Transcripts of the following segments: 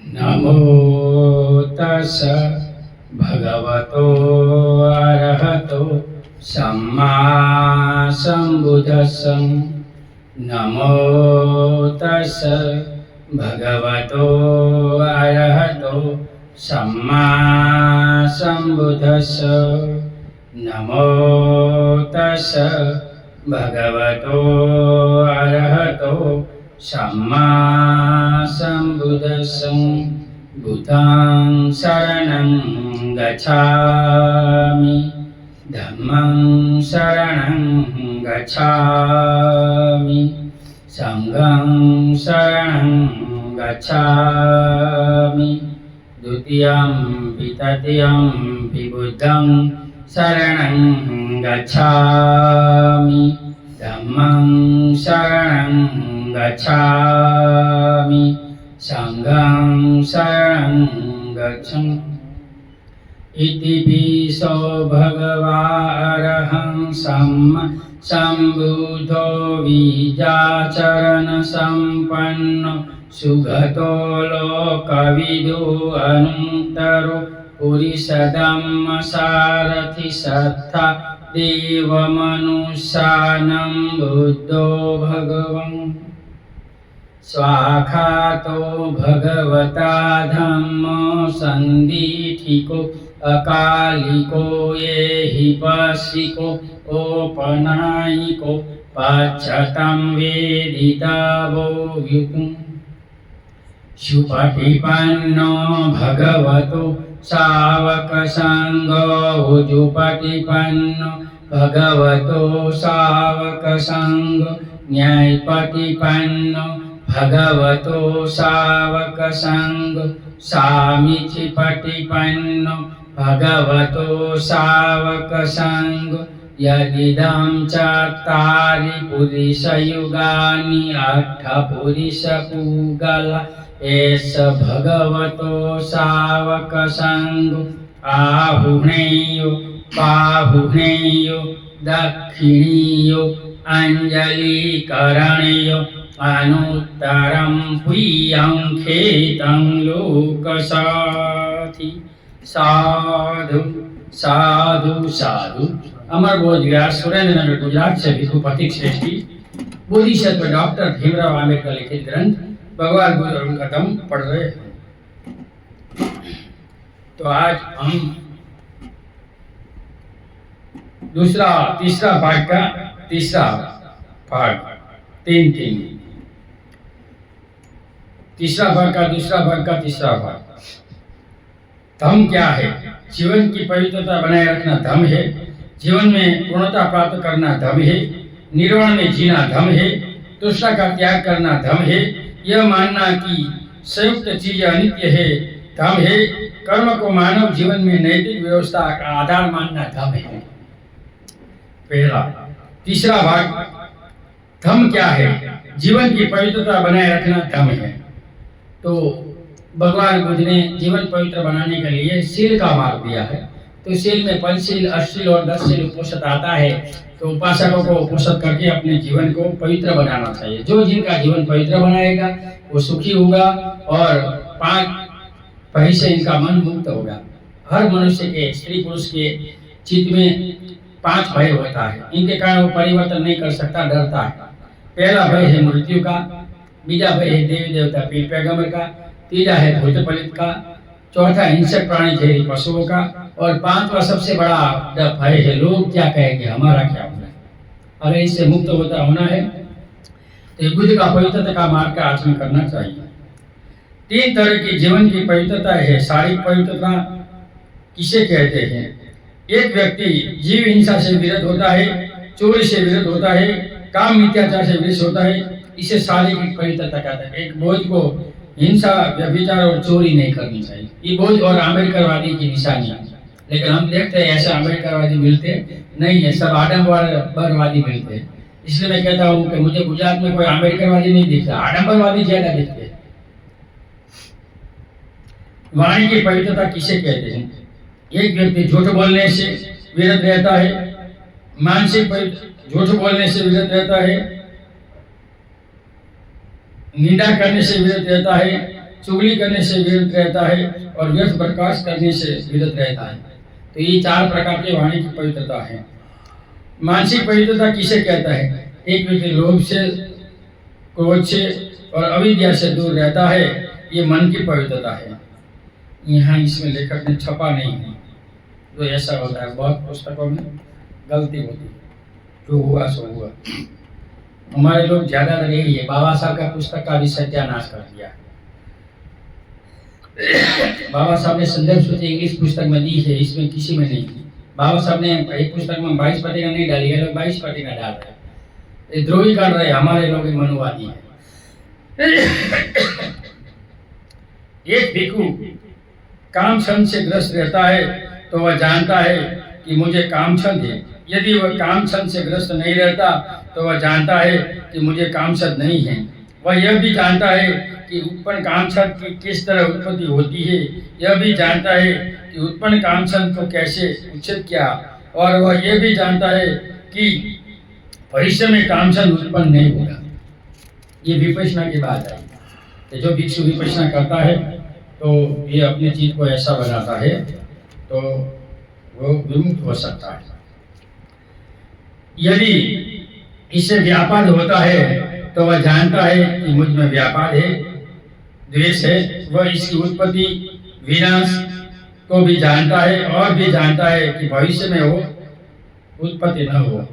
नमो तस् भगवतो अरहतो सम्मा सम्बुद्धस्स। नमो तस् भगवतो अरहतो सम्मा सम्बुद्धस्स। नमो तस् भगवतो अरहतो सम्मा सम्बुद्धस्स। बुद्धं शरणं गच्छामि, धम्मं शरणं गच्छामि, संघं शरणं गच्छामि। द्वितीयंपि तृतीयंपि बुद्धं शरणं गच्छामि, धम्मं शरणं गच्छामि, संघं शरणं गच्छामि। इति पिसो भगवा अरहं सम्मा सम्बुद्धो विद्याचरण सम्पन्नो सुगतो लोकविदो अनन्तरो पुरुषधम्म सारथि सत्ता देवमनुष्यानं बुद्धो भगवन्। स्वाखातो भगवता धम्मो सन्दीठिको अकालिको येहि पशिको ओपनायिको पच्छतं वेदितवो व्युक्तं। सुपटिपन्नो भगवतो सावकसङ्घो उजुपटिपन्नो भगवतो सावकसङ्घो न्यायपटिपन्नो भगवतो सावकसङ्घो सामीचिपटिपन्नो भगवतो सावकसङ्घो। यदिदं चत्वारि पुरुषयुगानि अष्टपुरुषपूगला एष भगवतो सावकसङ्घो। आहुणेयो बाहुणेयो दक्षिणीयो अञ्जलिकरणेयो अनुत्तरं प्रियं खेतं लोकसाथी। साधु साधु साधु। अमर बोध व्यास सुरेंद्र नगर गुजरात से भिक्षु पथिक श्रेष्ठी बोधिसत्व डॉक्टर भीमराव आम्बेडकर लिखित ग्रंथ भगवान बुद्ध और उनका दम पढ़ रहे हैं। तो आज हम तीसरा भाग का तीसरा भाग तीसरा भाग का दूसरा भाग का तीसरा भाग। धम क्या है? जीवन की पवित्रता बनाए रखना धम है। जीवन में पूर्णता प्राप्त करना धम है। निर्वाण में जीना धम है। तृष्णा का त्याग करना धम है। यह मानना कि संयुक्त चीजें अनित्य है धम है। कर्म को मानव जीवन में नैतिक व्यवस्था का आधार मानना धम है। पहला तीसरा भाग धम क्या है? जीवन की पवित्रता बनाए रखना धम है। तो भगवान बुद्ध ने जीवन पवित्र बनाने के लिए शील का मार्ग दिया है। तो शील में पंचशील, अष्टशील और 10 शील उपनिषद आता है। तो उपासकों को उपनिषद करके अपने जीवन को पवित्र बनाना चाहिए। जो जिनका जीवन पवित्र बनाएगा वो सुखी होगा और 5 भय से इनका मन मुक्त होगा। हर मनुष्य के, स्त्री पुरुष के चित्त में 5 भय होता है। इनके कारण वो परिवर्तन नहीं कर सकता, डरता है। पहला भय है मृत्यु का, बीजा भय है देवी देवता पीठ पैगंबर का, तीजा है भूत पलित का, चौथा हिंसक प्राणी जहरी पशुओं का और 5वां सबसे बड़ा भय है लोग क्या कहेंगे, हमारा क्या होगा। अगर इससे मुक्त होना है तो बुद्ध का पवित्रता का मार्ग का आचरण करना चाहिए। 3 तरह की जीवन की पवित्रता है। शारीरिक पवित्रता किसे कहते हैं? एक व्यक्ति जीव हिंसा से विरत होता है, चोरी से विरत होता है, काम मिथ्याचार से विरत होता है, इसे शारीरिक पवित्रता कहते हैं। एक बोझ को हिंसा, व्यभिचार और चोरी नहीं करनी चाहिए। ये बोझ और अमेरिकनवादी की निशानी है। लेकिन हम देखते हैं ऐसे अमेरिकनवादी मिलते नहीं है, सब आडंबरवादी मिलते हैं। इसलिए मैं कहता हूँ कि मुझे गुजरात में कोई अमेरिकनवादी नहीं दिखता, आडंबरवादी ज्यादा दिखते हैं। वाणी की पवित्रता किसे कहते हैं? एक व्यक्ति झूठ बोलने से विरत रहता है, मानसिक झूठ बोलने से विरत रहता है, निंदा करने से विरत रहता है, चुगली करने से विरत रहता है और व्यर्थ प्रकाश करने से विरत रहता है। तो ये 4 प्रकार की वाणी की पवित्रता है। मानसिक पवित्रता किसे कहता है? एक व्यक्ति लोभ से, क्रोध से और अविद्या से दूर रहता है, ये मन की पवित्रता है। यहाँ इसमें लेखक ने छपा नहीं है, तो ऐसा होता है बहुत पुस्तकों में गलती होती है, जो हुआ सो हुआ। हमारे लोग ज्यादातर यही है, बाबा साहब का पुस्तक का भी सत्यानाश कर दिया। बाबा साहब ने संदर्भ सूची इंग्लिश पुस्तक में दी है, इसमें किसी में नहीं। बाबा साहब ने एक पुस्तक में 22 पत्रिका नहीं डाली है, लोग 22 पत्रिका डाल रहे हैं। ये द्रोही कर रहे हैं, हमारे लोग मनुवादी है। एक भिक्षु काम छंद से ग्रस्त रहता है तो वह जानता है कि मुझे काम छंद है। यदि वह काम छंद से ग्रस्त नहीं रहता तो वह जानता है कि मुझे काम छंद नहीं है। वह यह भी जानता है कि उत्पन्न काम छंद की किस तरह उत्पत्ति होती है, यह भी जानता है कि उत्पन्न काम छंद को कैसे उच्छेद किया, और वह यह भी जानता है कि भविष्य में काम छंद उत्पन्न नहीं होगा। ये विपश्यना की बात है कि जो भिक्षु विपश्यना करता है तो ये अपने चीज को ऐसा बनाता है तो वो विमुक्त हो सकता है। यदि इससे व्यापाद होता है तो वह जानता है कि मुझ में व्यापाद है, द्वेष है। वह इसकी उत्पत्ति विनाश को भी जानता है और भी जानता है कि भविष्य में वो उत्पत्ति न हो।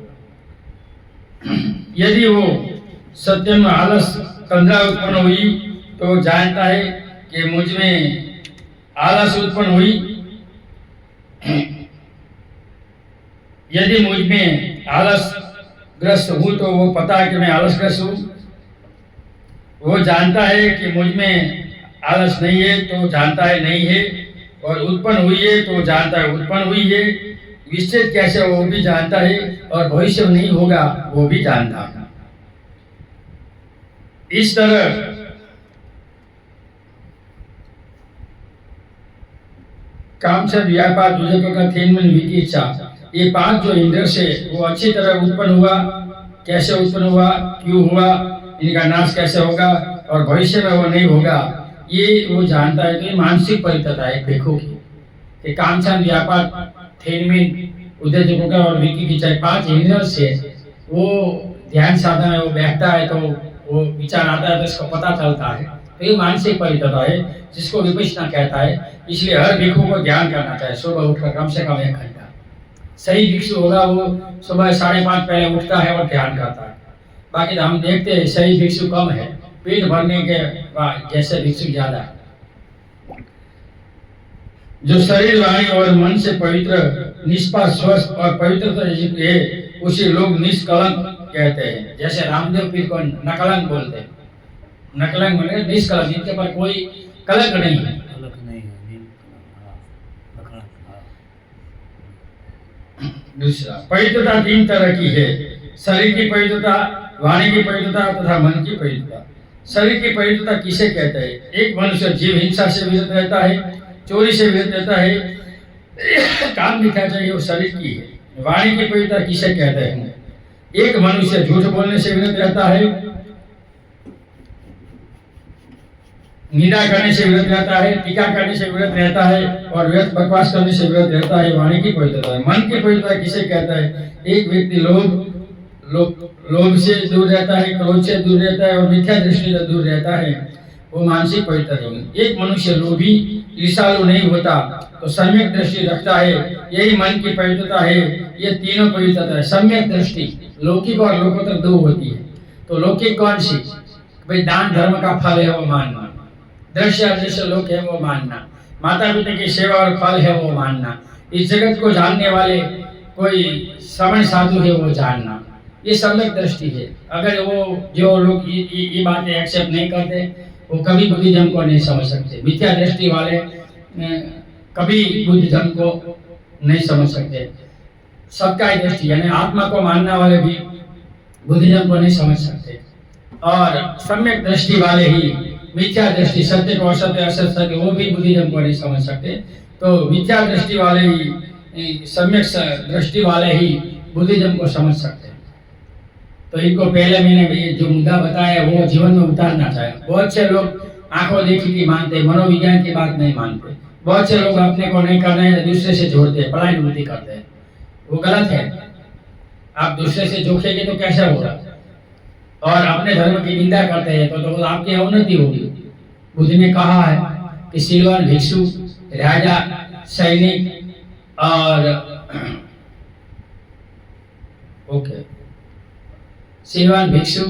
यदि वो सत्य में आलस तंद्रा उत्पन्न हुई तो जानता है कि मुझ में आलस उत्पन्न हुई। यदि मुझ में आलस ग्रस्त हूँ तो वो पता है कि मैं आलसग्रस्त हूँ। वो जानता है कि मुझ में आलस नहीं है तो जानता है नहीं है, और उत्पन्न हुई है तो जानता है उत्पन्न हुई है। विच्छेद कैसे वो भी जानता है, और भविष्य में नहीं होगा वो भी जानता है। इस तरह काम से व्यापार, दूसरे का थेनमन, विधि, इच्छा, ये 5 जो इंद्र से वो अच्छी तरह उत्पन्न हुआ, कैसे उत्पन्न हुआ, क्यों हुआ, इनका नाश कैसे होगा और भविष्य में वो नहीं होगा, ये वो जानता है। तो ये मानसिक पवित्रता है भिक्षु की। कामछंद, व्यापार, थेनमन, उद्देश्य और विधि की, चाहे 5 इंद्र से वो ध्यान साधन है, वो बैठता है तो वो विचार आता है तो इसको पता चलता है। तो ये मानसिक पवित्रता है जिसको विपश्यना कहता है। इसलिए हर भिक्षु को ध्यान करना चाहिए, सुबह उठकर कम से कम 1 घंटा। सही भिक्षु होगा वो सुबह 5:30 पहले उठता है और ध्यान करता है। बाकी तो हम देखते हैं सही भिक्षु कम है, पेट भरने के जैसे भिक्षु ज्यादा है। जो शरीर, वाणी और मन से पवित्र, निष्पाप, स्वस्थ और पवित्र है उसे लोग निष्कलंक कहते हैं। जैसे रामदेव पीर को नकलंक बोलते हैं। नकलंक मतलब निष्कलंक, इनके पर कोई कलंक नहीं है। दूसरा, पवित्रता 3 तरह की है। शरीर की पवित्रता, वाणी की पवित्रता तथा मन की पवित्रता। शरीर की पवित्रता किसे कहते हैं? एक मनुष्य जीव हिंसा से विरत रहता है, चोरी से विरत रहता है, काम दिखा चाहिए, वो शरीर की है। वाणी की पवित्रता किसे कहते हैं? एक मनुष्य झूठ बोलने से विरत रहता है, निंदा करने से विरत रहता है, टीका करने से विरत रहता है और व्यर्थ बकवास करने से विरत रहता है। वाणी की पवित्रता है। मन की पवित्रता किसे कहता है? एक व्यक्ति लोभ से दूर रहता है, क्रोध से दूर रहता है और मिथ्या दृष्टि से दूर रहता है, वो मानसिक पवित्रता है। एक मनुष्य लोभी, ईर्ष्यालु नहीं होता तो सम्यक दृष्टि रखता है, यही मन की पवित्रता है। ये तीनों पवित्रता है। सम्यक दृष्टि लौकिक और लोकोत्तर 2 होती है। तो लौकिक कौन सी? भाई दान धर्म का फल है वो मानना, दृश्य अदृश्य लोक है वो मानना, माता पिता की सेवा और फल है वो मानना, इस जगत को जानने वाले कोई श्रवण साधु है वो जानना, ये सम्यक दृष्टि है। अगर वो जो लोग ये बातें एक्सेप्ट नहीं करते वो कभी बुद्धिज्म को नहीं समझ सकते। मिथ्या दृष्टि वाले कभी बुद्धिज्म को नहीं समझ सकते। सबका दृष्टि यानी आत्मा को मानने वाले भी बुद्धिज्म को नहीं समझ सकते, और सम्यक दृष्टि वाले ही मिथ्या दृष्टि, सत्य को असत्य, असत्य वो भी बुद्धिज्म को नहीं समझ सकते। तो मिथ्या दृष्टि वाले ही, सम्यक दृष्टि वाले ही बुद्धिज्म को समझ सकते हैं। तो इनको पहले मैंने जो मुद्दा बताया वो जीवन में उतारना चाहिए। बहुत से लोग आंखों देखी की मानते, मनोविज्ञान की बात नहीं मानते। बहुत से लोग अपने को नहीं करना है दूसरे से जोड़ते हैं, पलायन वृत्ति करते हैं, वो गलत है। आप दूसरे से जोखेंगे तो कैसा होगा? और अपने धर्म की निंदा करते हैं तो आपकी अवनति होगी। बुद्ध ने कहा है कि शीलवान भिक्षु, राजा, सैनिक और शीलवान भिक्षु,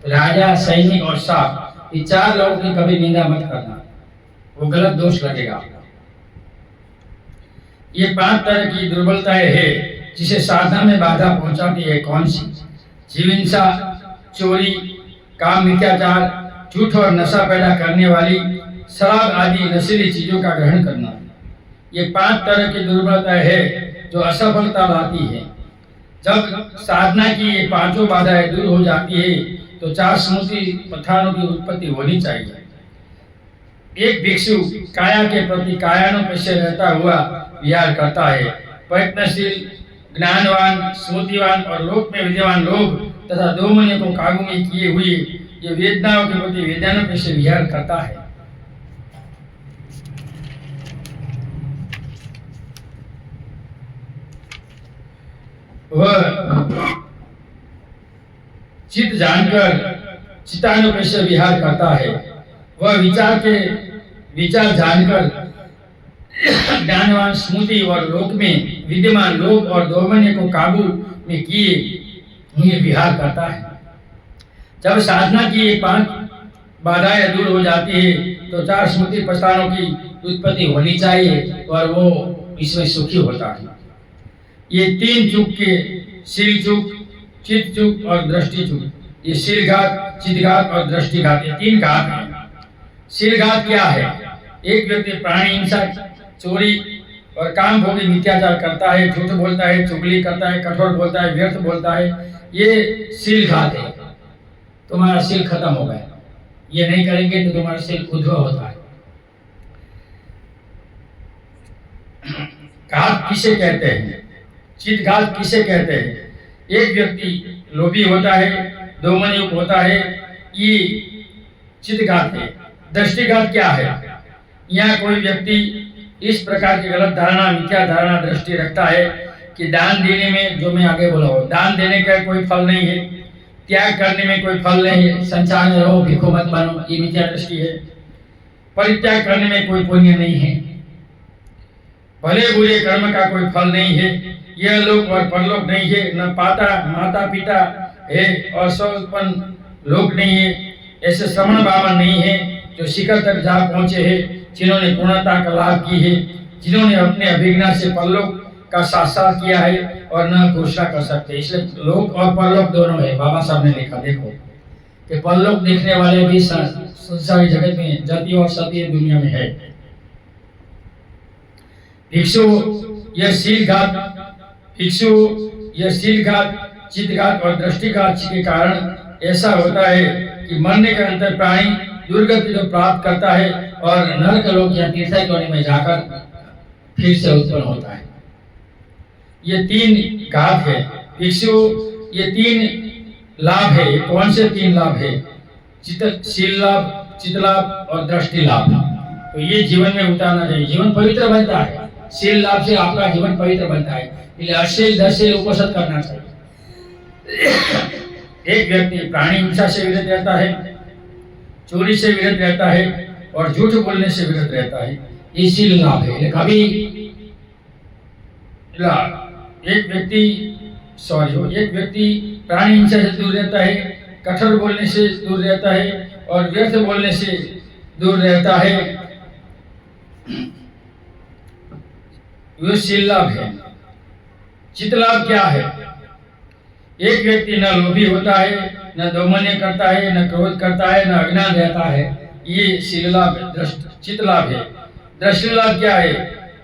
राजा, सैनिक और सांप, ये 4 लोगों की कभी निंदा मत करना, वो गलत दोष लगेगा। ये 5 तरह की दुर्बलताएं हैं जिसे साधना में बाधा पहुंचाती है। कौन सी? जीवहिंसा, चोरी, काम, मिथ्याचार, झूठ और नशा पैदा करने वाली शराब आदि नशीली चीजों का ग्रहण करना। ये 5 तरह की दुर्बलताएं है जो असफलता लाती है। जब साधना की ये 5 बाधाएं दूर हो जाती है तो 4 स्मृति पथानों की उत्पत्ति होनी चाहिए। एक भिक्षु काया के प्रति कायानुप से रहता हुआ विहार करता है। प्रयत्नशील, ज्ञानवान, स्मृतिवान और लोक में विद्यमान लोग तथा 2 मनुष्यों को काबू में किए हुए ये वेदनाओं के प्रति वेदानुप से विहार करता है। वह चित्त जानकर चित्तानुप से विहार करता है। वह विचार जानकर ज्ञानवान, स्मृति और लोक में विद्यमान लोग और 2 मनुष्यों को काबू में किए हुए विहार करता है। जब साधना की ये 5 बाधाएं दूर हो जाती है तो 4 स्मृति प्रस्थानों की उत्पत्ति होनी चाहिए और वो इसमें सुखी होता है। ये 3 चूक के शील चूक, चित्त चूक और दृष्टि चूक, ये शीलघात, चित्तघात और दृष्टिघात, ये 3 घात हैं। शीलघात क्या है? एक व्यक्ति प्राणी हिंसा, चोरी और काम भोगी मिथ्याचार करता है, झूठ बोलता है, चुगली करता है, कठोर बोलता है, व्यर्थ बोलता है, ये शीलघात है। तुम्हारा शील खत्म हो गया। ये नहीं करेंगे तो तुम्हारा शील उद्भव होता है। घात किसे कहते हैं? चित्तघात किसे कहते हैं? एक व्यक्ति लोभी होता है, 2 मनुष्य होता है, ये चित्तघात है। दृष्टिघात क्या है? यहाँ कोई व्यक्ति इस प्रकार की गलत धारणा, मिथ्या धारणा, दृष्टि रखता है कि दान देने में, जो मैं आगे बोला हूँ, दान देने का कोई फल नहीं है, त्याग करने में कोई फल नहीं है, संसार में रहो, भिखो मत बनो, ये मिथ्या दृष्टि है। परित्याग करने में कोई पुण्य नहीं है, भले बुरे कर्म का कोई फल नहीं है, यह लोक और परलोक नहीं है, न माता पिता है और स्वल्पन लोक नहीं है। ऐसे श्रवण बाबा नहीं है जो शिखर तक जा पहुंचे हैं, जिन्होंने पूर्णता का लाभ की है, जिन्होंने अपने अभिज्ञा से परलोक का साक्षात किया है और न घोषणा कर सकते। इसलिए लोक और परलोक दोनों है। बाबा साहब ने लिखा, देखो कि परलोक देखने वाले भी संसारी जगत में, जाति और सती दुनिया में है। भिक्षु यह शीलघात, चित्तघात और दृष्टिघात के कारण ऐसा होता है कि मरने के अंतर प्राणी दुर्गति को प्राप्त करता है और नरक लोक या तीर्थ योनि में जाकर फिर से उत्पन्न होता है। ये 3 घात है। भिक्षु ये 3 लाभ है। कौन से 3 लाभ है? शील लाभ, चित्त लाभ और दृष्टि लाभ। तो ये जीवन में उतारना चाहिए, जीवन पवित्र बनता है। शील लाभ से आपका जीवन पवित्र बनता है, इसलिए अशील दशील उपसत करना चाहिए। एक व्यक्ति प्राणी हिंसा से विरत रहता है, चोरी से विरत रहता है और झूठ बोलने से विरत रहता है, ये शील लाभ है। कभी एक व्यक्ति प्राणी हिंसा से दूर रहता है, कठोर बोलने से दूर रहता है और व्यर्थ बोलने से दूर रहता है, यह शील लाभ है। चित्त लाभ क्या है? एक व्यक्ति न लोभी होता है, न दोमन्य करता है, न क्रोध करता है, न अज्ञान रहता है, ये शील लाभ है, चित्त लाभ है। दृष्टि लाभ क्या है?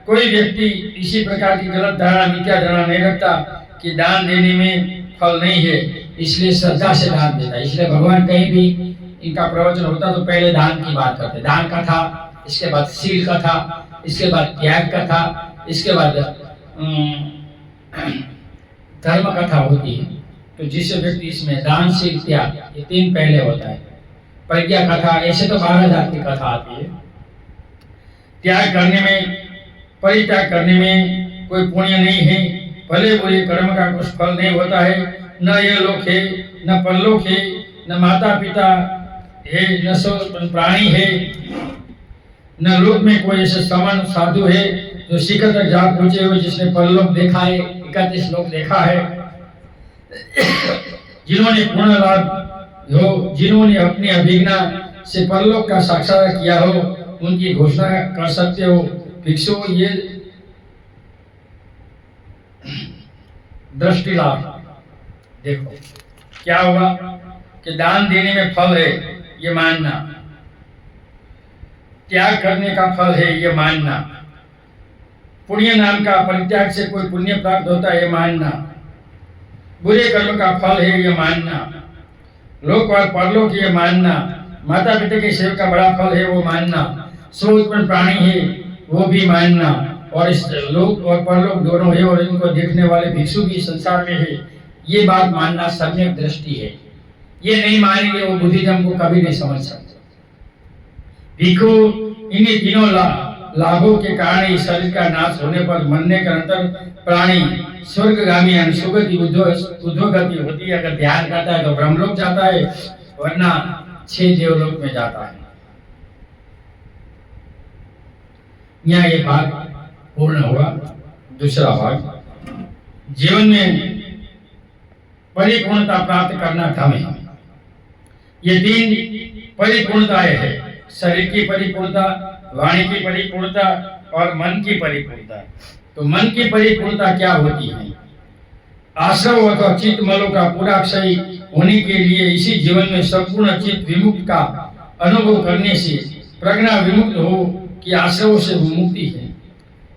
कोई व्यक्ति इसी प्रकार की गलत धारणा, मिथ्या धारणा नहीं रखता कि दान देने में फल नहीं है, इसलिए श्रद्धा से दान देता है। इसलिए भगवान कहीं भी इनका प्रवचन होता तो पहले दान की बात करते, दान का था, इसके बाद शील का था, इसके बाद त्याग का था, इसके बाद धर्म कथा होती है। तो जिस व्यक्ति इसमें दान, शील, त्याग ये 3 पहले होता है। प्रज्ञा कथा, ऐसे तो 12,000 की कथा आती है। त्याग करने में, परित्याग करने में कोई पुण्य नहीं है, भले बुरे कर्म का कुछ फल नहीं होता है। न ये लोक है, न परलोक है, न माता पिता है, न सो प्राणी है, न लोक में कोई ऐसे समन साधु है जो शिखर तक जा पहुंचे हुए, जिसने परलोक देखा है, 31 लोक देखा है। जिन्होंने पूर्ण लाभ हो, जिन्होंने अपनी अभिज्ञा से परलोक का साक्षात्कार किया हो, उनकी घोषणा कर सकते हो। भिक्षु, ये दृष्टि लाभ देखो क्या हुआ कि दान देने में फल है ये मानना, त्याग करने का फल है ये मानना, पुण्य नाम का परित्याग से कोई पुण्य प्राप्त होता है ये मानना, बुरे कर्म का फल है ये मानना, लोक और परलोक ये मानना, माता पिता के सेवा का बड़ा फल है वो मानना, सो उत्पन्न प्राणी है वो भी मानना, और इस लोक और परलोक दोनों है और इनको देखने वाले भिक्षु भी संसार में है, ये बात मानना सम्यक दृष्टि है। ये नहीं मानेंगे वो बुद्धिज्म को कभी नहीं समझ सकते। भिक्षु इन्हीं तीनों लाभों के कारण इस शरीर का नाश होने पर मरने के अंतर प्राणी स्वर्गगामी यानी सुगति उद्योगति होती है। अगर ध्यान करता है तो ब्रह्मलोक जाता है, वरना 6 देवलोक में जाता है। यहाँ ये भाग पूर्ण हुआ। दूसरा भाग, जीवन में परिपूर्णता प्राप्त करना धर्म है। ये 3 परिपूर्णताएं हैं, शरीर की परिपूर्णता, वाणी की परिपूर्णता और मन की परिपूर्णता। तो मन की परिपूर्णता क्या होती है? आश्रव अथवा चित्त मलों का पूरा क्षय होने के लिए इसी जीवन में संपूर्ण चित्त विमुक्त का अनुभव करने से प्रज्ञा विमुक्त हो कि आश्रव से मुक्ति है,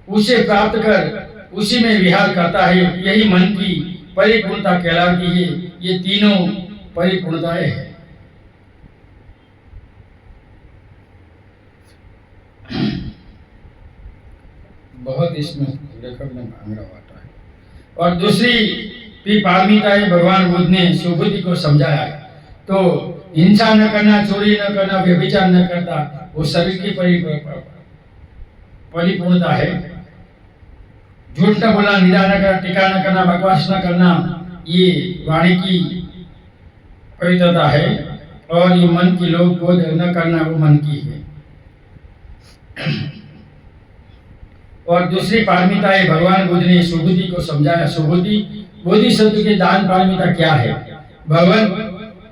उसे प्राप्त कर उसी में विहार करता है, यही मन की परिपूर्णता कहलाती है। ये तीनों परिपूर्णताएं हैं। बहुत इसमें लेखक ने भांगड़ा बांटा है। और दूसरी भी पारमिता है, भगवान बुद्ध ने सुबुद्धि को समझाया है। तो हिंसा न करना, चोरी न करना, व्यभिचार न करता, वो शरीर की परिपूर्णता है। झूठ न बोलना, निंदा न करना, टीका न करना, बकवास न करना, ये वाणी की पवित्रता है। और ये मन की लोभ क्रोध न करना, वो मन की है। और दूसरी पारमिता है, भगवान बुद्ध ने सुबुद्धि को समझाया। सुबुद्धि बोधिसत्व की दान पारमिता क्या है? भगवान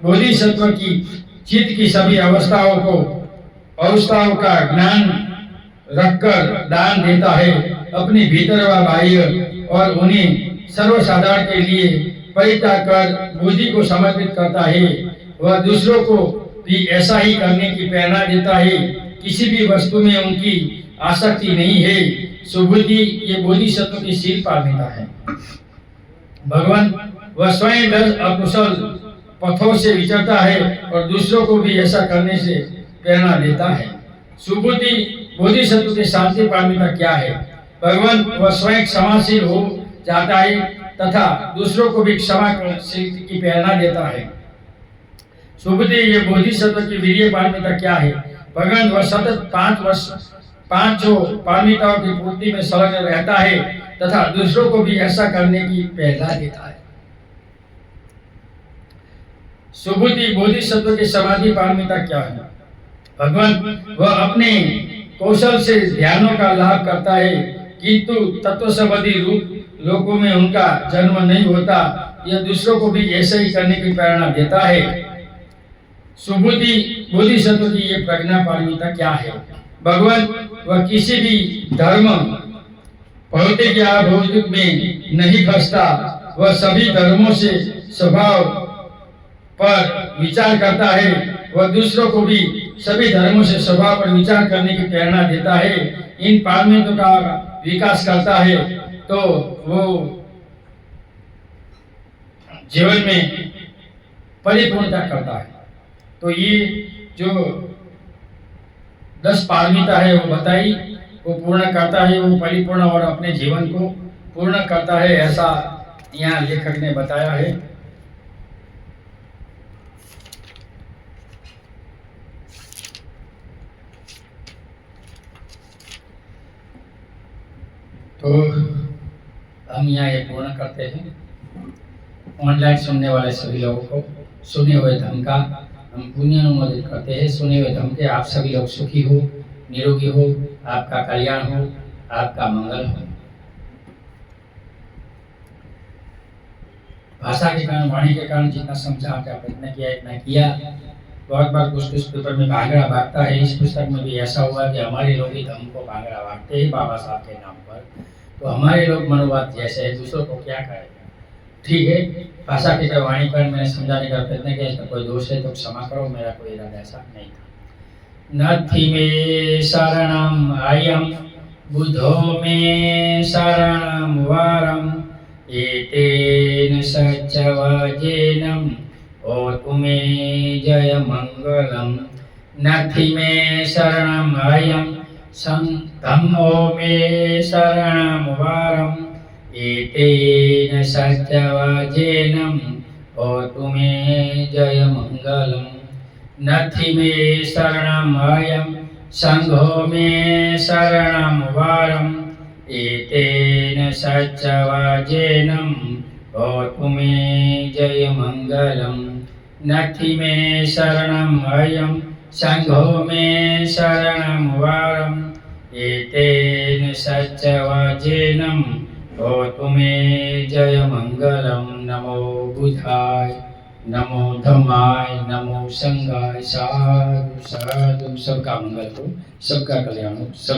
बोधिसत्व की चित्त की सभी अवस्थाओं का ज्ञान रखकर दान देता है, अपने भीतर व बाह्य, और उन्हें सर्वसाधारण के लिए परित्याग कर बुद्धि को समर्पित करता है। वह दूसरों को भी ऐसा ही करने की प्रेरणा देता है। किसी भी वस्तु में उनकी आसक्ति नहीं है। सुबुद्धि ये बोधिसत्व की शील पारमिता है। भगवान वह स्वयं दस अकुशल पथों से विचरता है और दूसरों को भी ऐसा करने से प्रेरणा देता है। सुबुद्धि बोधिसत्व की शांति पारमिता क्या है? भगवान वह स्वयं क्षमाशील हो जाता है तथा दूसरों को भी क्षमाशील की प्रेरणा देता है। सुबुद्धि ये बोधिसत्व की वीर्य पारमिता क्या है? भगवान वह सतत 5 पारमिताओं की पूर्ति में संलग्न रहता है तथा दूसरों को भी ऐसा करने की प्रेरणा देता है। सुबुद्धि बोधिसत्व की समाधि पारमिता क्या है? भगवान वह अपने कौशल से ध्यानों का लाभ करता है, किंतु तत्व संबंधी रूप लोगों में उनका जन्म नहीं होता। यह दूसरों को भी ऐसा ही करने की प्रेरणा देता है। सुबुद्धि बोधिसत्व की ये प्रज्ञा पारमिता क्या है? भगवान वह किसी भी धर्म भौतिक या भौतिक में नहीं फंसता। वह सभी धर्मों से स्वभाव पर विचार करता है। वह दूसरों को भी सभी धर्मों से स्वभाव पर विचार करने की प्रेरणा देता है। इन पारमिताओं का विकास करता है तो वो जीवन में परिपूर्णता करता है। तो ये जो 10 पारमिता है वो बताई, वो पूर्ण करता है, वो परिपूर्ण और अपने जीवन को पूर्ण करता है, ऐसा यहाँ लेखक ने बताया है। तो हम यहाँ ये पूर्ण करते हैं। ऑनलाइन सुनने वाले सभी लोगों को सुने हुए धर्म का हम पुण्य अनुमोदित करते हैं। सुने हुए धर्म के आप सभी लोग सुखी हो, निरोगी हो, आपका कल्याण हो, आपका मंगल हो। भाषा के कारण, वाणी के कारण जितना समझा का प्रयत्न किया इतना किया। बहुत बार कुछ पेपर में भांगड़ा भागता है। इस पुस्तक में भी ऐसा हुआ कि हमारे लोग ही धर्म को भांगड़ा भागते हैं बाबा साहब के नाम पर। तो हमारे लोग मनोवाद जैसे है, दूसरों को क्या करेगा। ठीक है, भाषा के वाणी पर मैंने समझाने का प्रयत्न किया। इसका कोई दोष है तो क्षमा करो, मेरा कोई इरादा ऐसा नहीं था। नथि मे शरणम अयम बुद्धो मे शरणम वारम एतेन सच्चवजेनम होतु मे जय मंगलम। नथि मे शरणम अयम धम्मो मे शरणम वारम एतेन सच्चवजेनम होतु मे जय मंगलम। नथि मे शरणम अयम संघो मे शरणम वारम एतेन सच्चवजेनम होतु मे जय मंगलम। नथि मे शरणम अयम संघो मे शरणम वारम एतेन सच्चवजेनम होतु मे जय मंगलम। नमो बुद्धाय, नमो धम्माय, नमो संघाय। साधु साधु। सबका मंगल हो, सबका कल्याण हो, सब